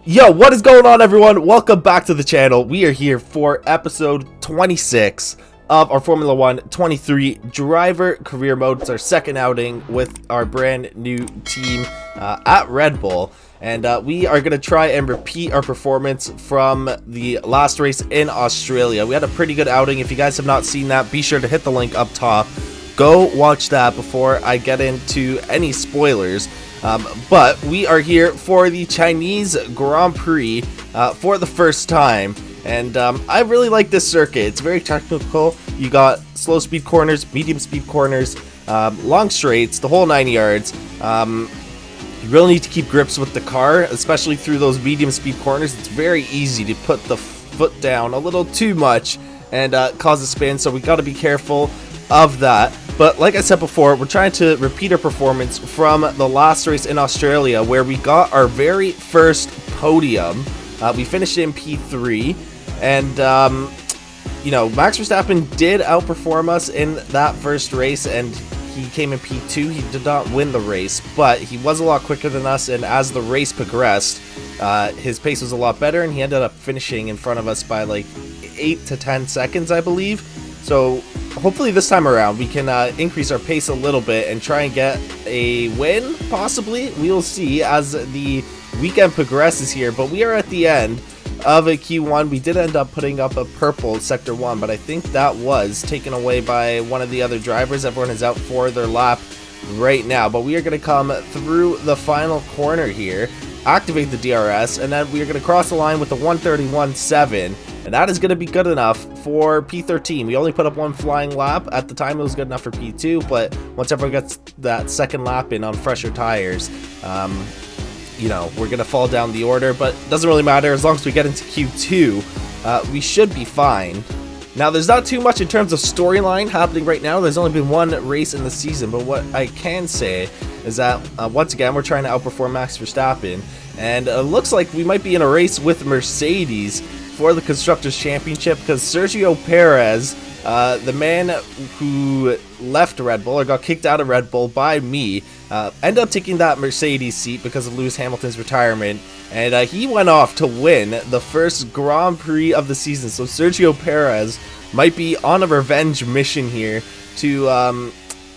Yo, what is going on, everyone? Welcome back to the channel. We are here for episode 26 of our Formula 1 23 driver career mode. It's our second outing with our brand new team at Red Bull. And we are going to try and repeat our performance from the last race in Australia. We had a pretty good outing. If you guys have not seen that, be sure to hit the link up top. Go watch that before I get into any spoilers. But we are here for the Chinese Grand Prix for the first time, and I really like this circuit. It's very technical. You got slow speed corners, medium speed corners, long straights, the whole 9 yards. You really need to keep grips with the car, especially through those medium speed corners. It's very easy to put the foot down a little too much and cause a spin, so we got to be careful of that. But like I said before, we're trying to repeat our performance from the last race in Australia, where we got our very first podium. We finished in P3, and you know, Max Verstappen did outperform us in that first race, and he came in P2. He did not win the race, but he was a lot quicker than us, and as the race progressed, his pace was a lot better, and he ended up finishing in front of us by like 8 to 10 seconds, I believe. So hopefully this time around we can increase our pace a little bit and try and get a win, possibly. We will see as the weekend progresses here, but we are at the end of a Q1. We did end up putting up a purple Sector 1, but I think that was taken away by one of the other drivers. Everyone is out for their lap right now, but we are going to come through the final corner here, activate the DRS, and then we are going to cross the line with the 131.7. And that is going to be good enough for P13. We only put up one flying lap. At the time, it was good enough for P2, but once everyone gets that second lap in on fresher tires, you know, we're going to fall down the order, but it doesn't really matter. As long as we get into Q2, we should be fine. Now, there's not too much in terms of storyline happening right now. There's only been one race in the season, but what I can say is that, once again, we're trying to outperform Max Verstappen, and it looks like we might be in a race with Mercedes for the Constructors' Championship, because Sergio Perez, the man who left Red Bull or got kicked out of Red Bull by me, ended up taking that Mercedes seat because of Lewis Hamilton's retirement, and he went off to win the first Grand Prix of the season. So Sergio Perez might be on a revenge mission here to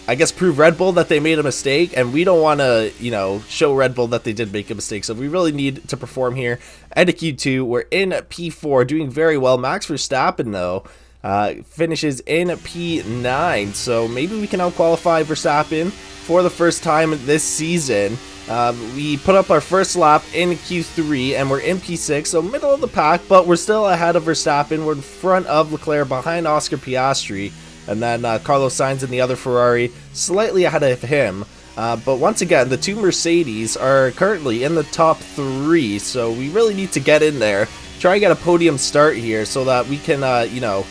I guess prove Red Bull that they made a mistake, and we don't want to, you know, show Red Bull that they did make a mistake. So we really need to perform here. At Q2, we're in P4, doing very well. Max Verstappen, though, finishes in P9, so maybe we can out-qualify Verstappen for the first time this season. We put up our first lap in Q3, and we're in P6, so middle of the pack, but we're still ahead of Verstappen. We're in front of Leclerc, behind Oscar Piastri. And then Carlos Sainz in the other Ferrari, slightly ahead of him. But once again, the two Mercedes are currently in the top 3, so we really need to get in there, try and get a podium start here so that we can, you know,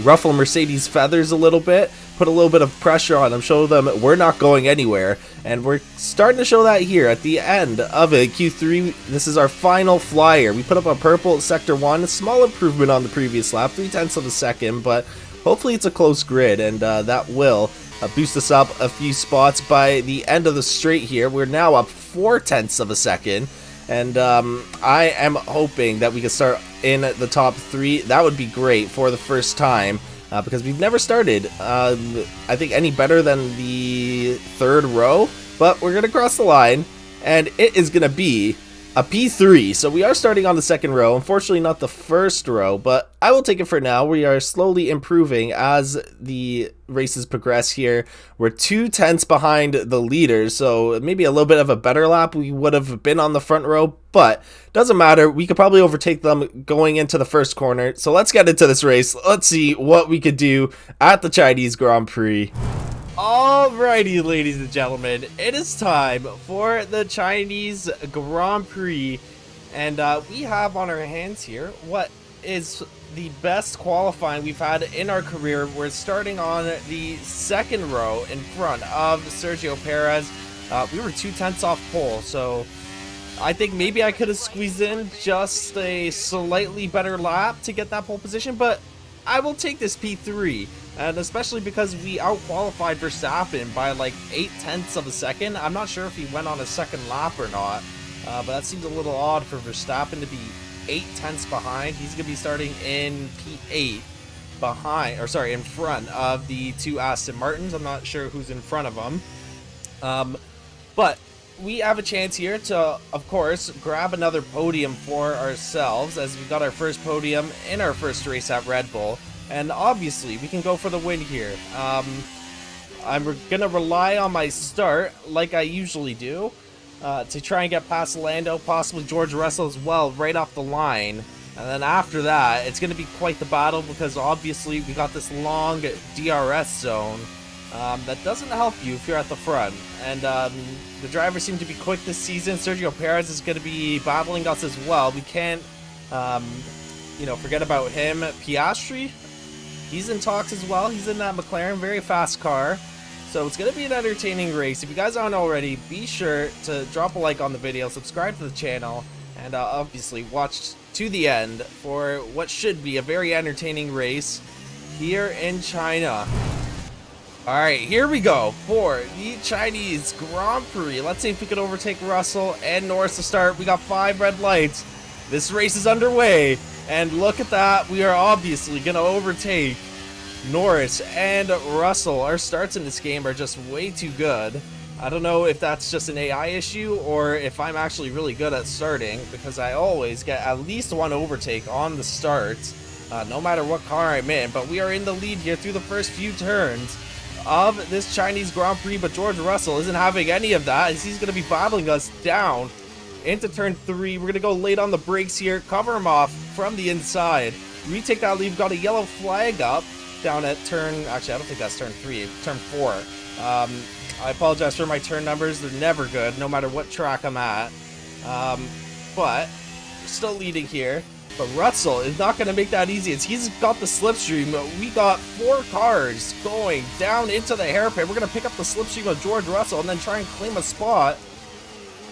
ruffle Mercedes' feathers a little bit, put a little bit of pressure on them, show them we're not going anywhere. And we're starting to show that here at the end of it. Q3, this is our final flyer. We put up a purple Sector 1, a small improvement on the previous lap, 0.3 of a second, but hopefully it's a close grid, and that will boost us up a few spots by the end of the straight here. We're now up 0.4 of a second, and I am hoping that we can start in the top 3. That would be great for the first time, because we've never started, I think, any better than the third row. But we're going to cross the line, and it is going to be a P3, so we are starting on the second row. Unfortunately, not the first row, but I will take it for now. We are slowly improving as the races progress here. We're 0.2 behind the leaders, so maybe a little bit of a better lap. We would have been on the front row, but doesn't matter. We could probably overtake them going into the first corner. So let's get into this race. Let's see what we could do at the Chinese Grand Prix. Alrighty, ladies and gentlemen, it is time for the Chinese Grand Prix, and we have on our hands here what is the best qualifying we've had in our career. We're starting on the second row in front of Sergio Perez. We were 0.2 off pole, so I think maybe I could have squeezed in just a slightly better lap to get that pole position, but I will take this P3. And especially because we out-qualified Verstappen by like 0.8 of a second. I'm not sure if he went on a second lap or not. But that seems a little odd for Verstappen to be 8 tenths behind. He's going to be starting in P8 behind, or sorry, in front of the two Aston Martins. I'm not sure who's in front of them. But we have a chance here to, of course, grab another podium for ourselves, as we got our first podium in our first race at Red Bull. And obviously, we can go for the win here. I'm going to rely on my start, like I usually do, to try and get past Lando, possibly George Russell as well, right off the line. And then after that, it's going to be quite the battle, because obviously we got this long DRS zone that doesn't help you if you're at the front. And the drivers seem to be quick this season. Sergio Perez is going to be battling us as well. We can't, forget about him. Piastri, he's in talks as well. He's in that McLaren, very fast car. So it's going to be an entertaining race. If you guys aren't already, be sure to drop a like on the video, subscribe to the channel, and obviously watch to the end for what should be a very entertaining race here in China. Alright, here we go for the Chinese Grand Prix. Let's see if we can overtake Russell and Norris to start. We got 5 red lights. This race is underway. And look at that. We are obviously going to overtake Norris and Russell. Our starts in this game are just way too good. I don't know if that's just an AI issue or if I'm actually really good at starting, because I always get at least one overtake on the start, no matter what car I'm in. But we are in the lead here through the first few turns of this Chinese Grand Prix, but George Russell isn't having any of that, as he's going to be battling us down into turn 3. We're going to go late on the brakes here, cover him off from the inside. We take that lead. We've got a yellow flag up down at turn, actually I don't think that's turn 3, turn 4. I apologize for my turn numbers, they're never good no matter what track I'm at. But we're still leading here. But Russell is not going to make that easy, as he's got the slipstream. We got 4 cars going down into the hairpin. We're going to pick up the slipstream of George Russell and then try and claim a spot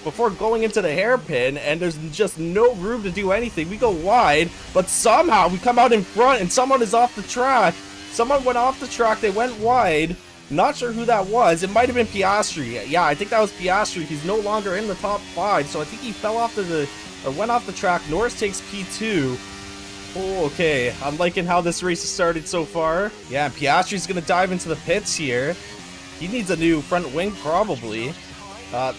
before going into the hairpin, and there's just no room to do anything. We go wide, but somehow we come out in front and someone is off the track. Someone went off the track, they went wide. Not sure who that was. It might have been Piastri. Yeah, I think that was Piastri. He's no longer in the top 5, so I think he fell off or went off the track. Norris takes P2. Oh, okay. I'm liking how this race has started so far. Yeah, Piastri's going to dive into the pits here. He needs a new front wing, probably.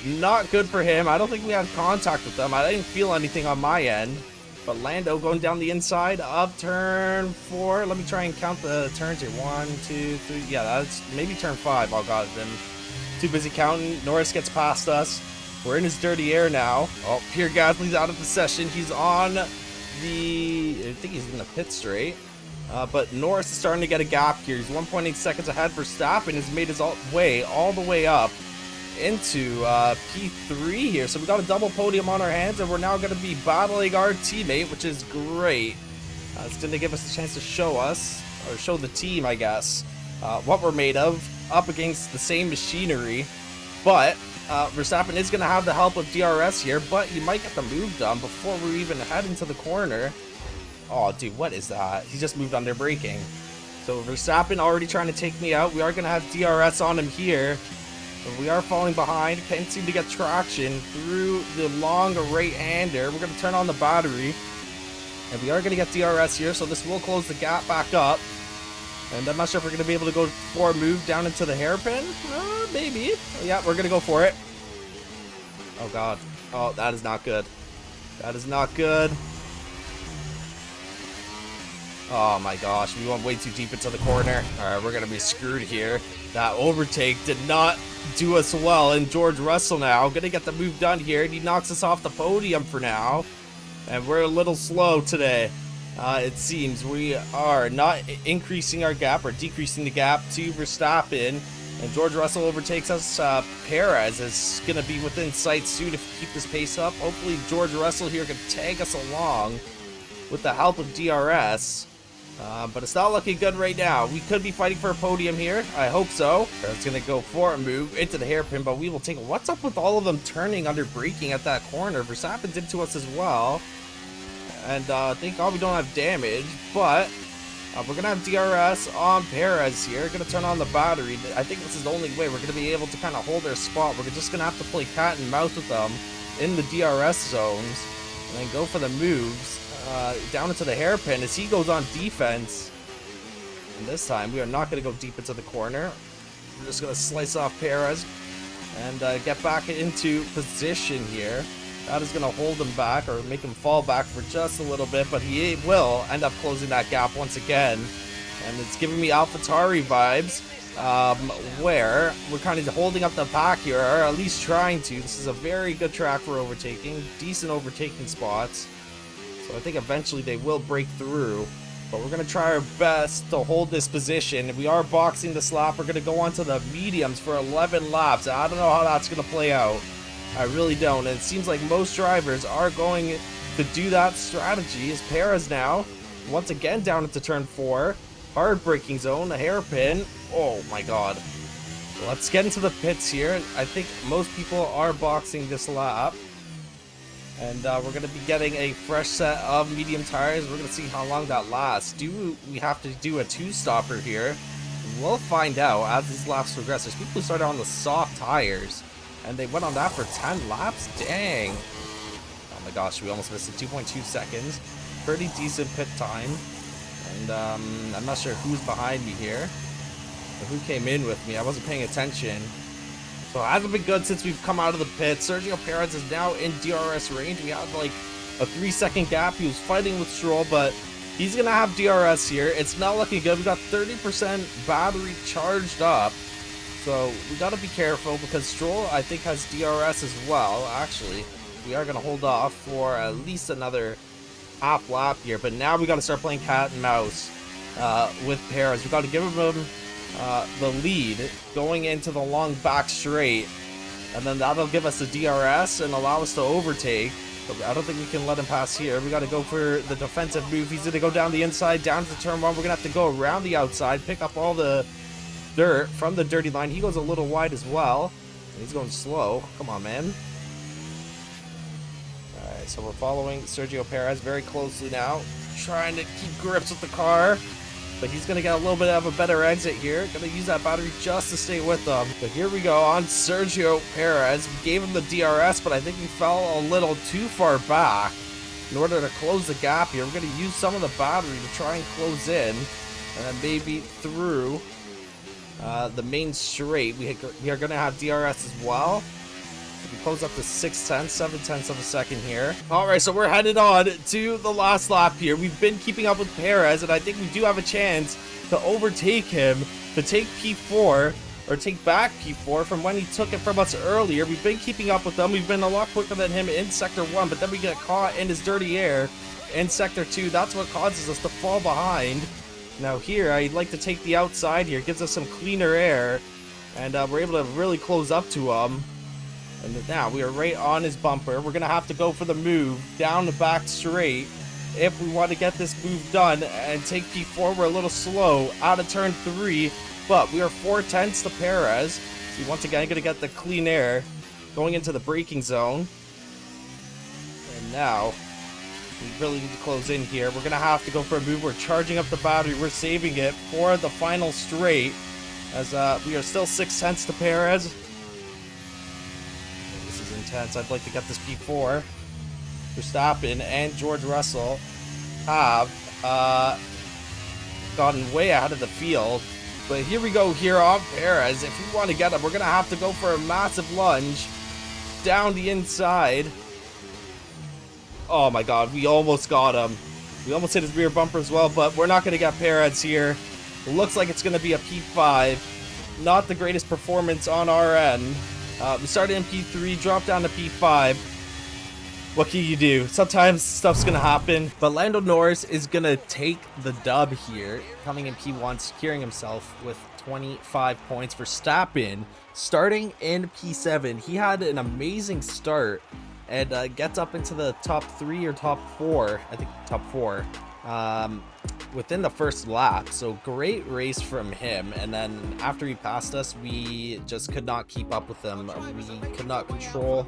Not good for him. I don't think we had contact with them. I didn't feel anything on my end. But Lando going down the inside of turn 4. Let me try and count the turns here. 1, 2, 3. Yeah, that's maybe turn 5. Oh, God. I've been too busy counting. Norris gets past us. We're in his dirty air now. Oh, Pierre Gasly's out of the session. He's on the, I think he's in the pit straight. But Norris is starting to get a gap here. He's 1.8 seconds ahead. Verstappen has made his way all the way up into P3 here. So we got a double podium on our hands, and we're now going to be battling our teammate, which is great. It's going to give us a chance to show the team, I guess, what we're made of, up against the same machinery. But Verstappen is going to have the help of DRS here, but he might get the move done before we even head into the corner. Oh, dude, what is that? He just moved under braking. So Verstappen already trying to take me out. We are going to have DRS on him here. But we are falling behind. Can't seem to get traction through the long right-hander. We're going to turn on the battery. And we are going to get DRS here, so this will close the gap back up. And I'm not sure if we're going to be able to go for a move down into the hairpin. Maybe. Yeah, we're going to go for it. Oh, God. Oh, that is not good. That is not good. Oh, my gosh. We went way too deep into the corner. All right, we're going to be screwed here. That overtake did not do us well. And George Russell now going to get the move done here. And he knocks us off the podium for now. And we're a little slow today. It seems we are not increasing our gap or decreasing the gap to Verstappen, and George Russell overtakes us. Perez is going to be within sight soon if we keep this pace up. Hopefully George Russell here can tag us along with the help of DRS, but it's not looking good right now. We could be fighting for a podium here. I hope so. It's going to go for a move into the hairpin, but we will take it. What's up with all of them turning under braking at that corner? Verstappen did to us as well. And thank God we don't have damage, but we're going to have DRS on Perez here. Going to turn on the battery. I think this is the only way we're going to be able to kind of hold our spot. We're just going to have to play cat and mouse with them in the DRS zones and then go for the moves down into the hairpin as he goes on defense. And this time we are not going to go deep into the corner. We're just going to slice off Perez and get back into position here. That is going to hold him back or make him fall back for just a little bit, but he will end up closing that gap once again. And it's giving me AlphaTauri vibes, where we're kind of holding up the pack here, or at least trying to. This is a very good track for overtaking, decent overtaking spots. So I think eventually they will break through, but we're going to try our best to hold this position. We are boxing this lap. We're going to go on to the mediums for 11 laps. I don't know how that's going to play out. I really don't. And it seems like most drivers are going to do that strategy. As Perez now, once again down into turn 4. Hard braking zone, a hairpin. Oh my god. Let's get into the pits here. I think most people are boxing this lap. And we're going to be getting a fresh set of medium tires. We're going to see how long that lasts. Do we have to do a 2-stopper here? We'll find out as these laps progress. There's people who started on the soft tires, and they went on that for 10 laps? Dang. Oh my gosh, we almost missed it. 2.2 seconds. Pretty decent pit time. And I'm not sure who's behind me here, or who came in with me. I wasn't paying attention. So it hasn't been good since we've come out of the pit. Sergio Perez is now in DRS range. We had like a 3-second gap. He was fighting with Stroll, but he's going to have DRS here. It's not looking good. We got 30% battery charged up. So we got to be careful because Stroll, I think, has DRS as well. Actually, we are going to hold off for at least another half lap here. But now we got to start playing cat and mouse with Perez. We got to give him the lead going into the long back straight, and then that'll give us the DRS and allow us to overtake. But I don't think we can let him pass here. We got to go for the defensive move. He's going to go down the inside, down to turn 1. We're going to have to go around the outside, pick up all the dirt from the dirty line. He goes a little wide as well. He's going slow. Come on, man. Alright, so we're following Sergio Perez very closely now, trying to keep grips with the car. But he's going to get a little bit of a better exit here. Going to use that battery just to stay with them. But here we go on Sergio Perez. We gave him the DRS, but I think he fell a little too far back in order to close the gap here. We're going to use some of the battery to try and close in, and then maybe through the main straight. We are going to have DRS as well. We close up to 7/10 of a second here. Alright, so we're headed on to the last lap here. We've been keeping up with Perez, and I think we do have a chance to overtake him, to take P4, or take back P4 from when he took it from us earlier. We've been keeping up with them. We've been a lot quicker than him in Sector 1, but then we get caught in his dirty air in Sector 2. That's what causes us to fall behind. Now here, I'd like to take the outside here. It gives us some cleaner air, and we're able to really close up to him. And now we are right on his bumper. We're going to have to go for the move down the back straight if we want to get this move done and take P4. We're a little slow out of turn 3, but we are 4/10 to Perez. So once again, going to get the clean air going into the braking zone. And now we really need to close in here. We're going to have to go for a move. We're charging up the battery. We're saving it for the final straight as we are still 6/10 to Perez. Intense. I'd like to get this P4. Verstappen and George Russell have gotten way ahead of the field. But here we go here on Perez. If we want to get him, we're going to have to go for a massive lunge down the inside. Oh my god, we almost got him. We almost hit his rear bumper as well, but we're not going to get Perez here. It looks like it's going to be a P5. Not the greatest performance on our end. We started in P3, dropped down to P5. What can you do? Sometimes stuff's gonna happen. But Lando Norris is gonna take the dub here, coming in P1, securing himself with 25 points. Verstappen starting in P7. He had an amazing start and gets up into the top 3 or top 4. I think top 4. Within the first lap, so great race from him. And then after he passed us, we just could not keep up with him. We could not control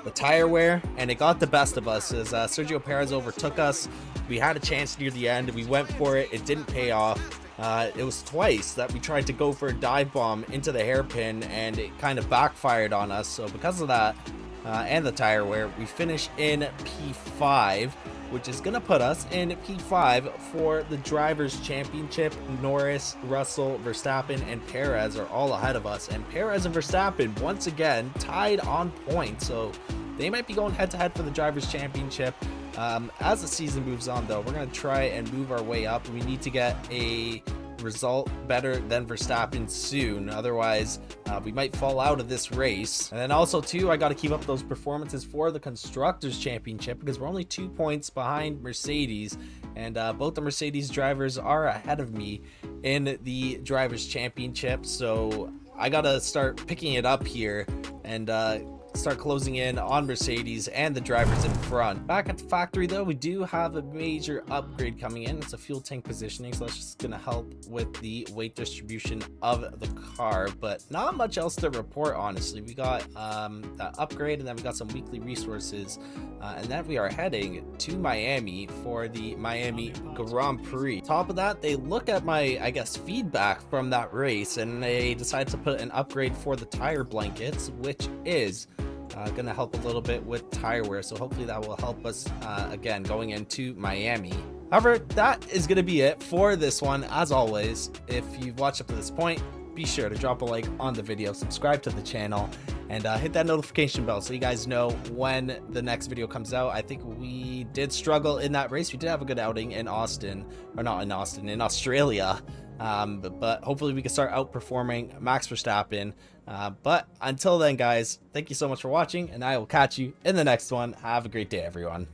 the tire wear, and it got the best of us as Sergio Perez overtook us. We had a chance near the end, we went for it. It didn't pay off. It was twice that we tried to go for a dive bomb into the hairpin, and it kind of backfired on us. So because of that, and the tire wear, we finish in P5, which is going to put us in P5 for the Drivers' Championship. Norris, Russell, Verstappen, and Perez are all ahead of us. And Perez and Verstappen, once again, tied on points. So they might be going head-to-head for the Drivers' Championship. As the season moves on, though, we're going to try and move our way up. We need to get a result better than Verstappen soon, otherwise we might fall out of this race. And then also too, I got to keep up those performances for the Constructors' Championship, because we're only 2 points behind Mercedes, and both the Mercedes drivers are ahead of me in the Drivers' Championship. So I gotta start picking it up here and start closing in on Mercedes and the drivers in front. Back at the factory though, we do have a major upgrade coming in. It's a fuel tank positioning, so that's just gonna help with the weight distribution of the car, but not much else to report, honestly. We got that upgrade, and then we got some weekly resources, and then we are heading to Miami for the Miami Grand Prix. Top of that, they look at my, I guess, feedback from that race, and they decide to put an upgrade for the tire blankets, which is going to help a little bit with tire wear, so hopefully that will help us again going into Miami. However, that is going to be it for this one. As always, if you've watched up to this point, be sure to drop a like on the video, subscribe to the channel, and hit that notification bell so you guys know when the next video comes out. I think we did struggle in that race. We did have a good outing in Austin, or not in Austin, in Australia. But hopefully we can start outperforming Max Verstappen. But until then, guys, thank you so much for watching, and I will catch you in the next one. Have a great day, everyone.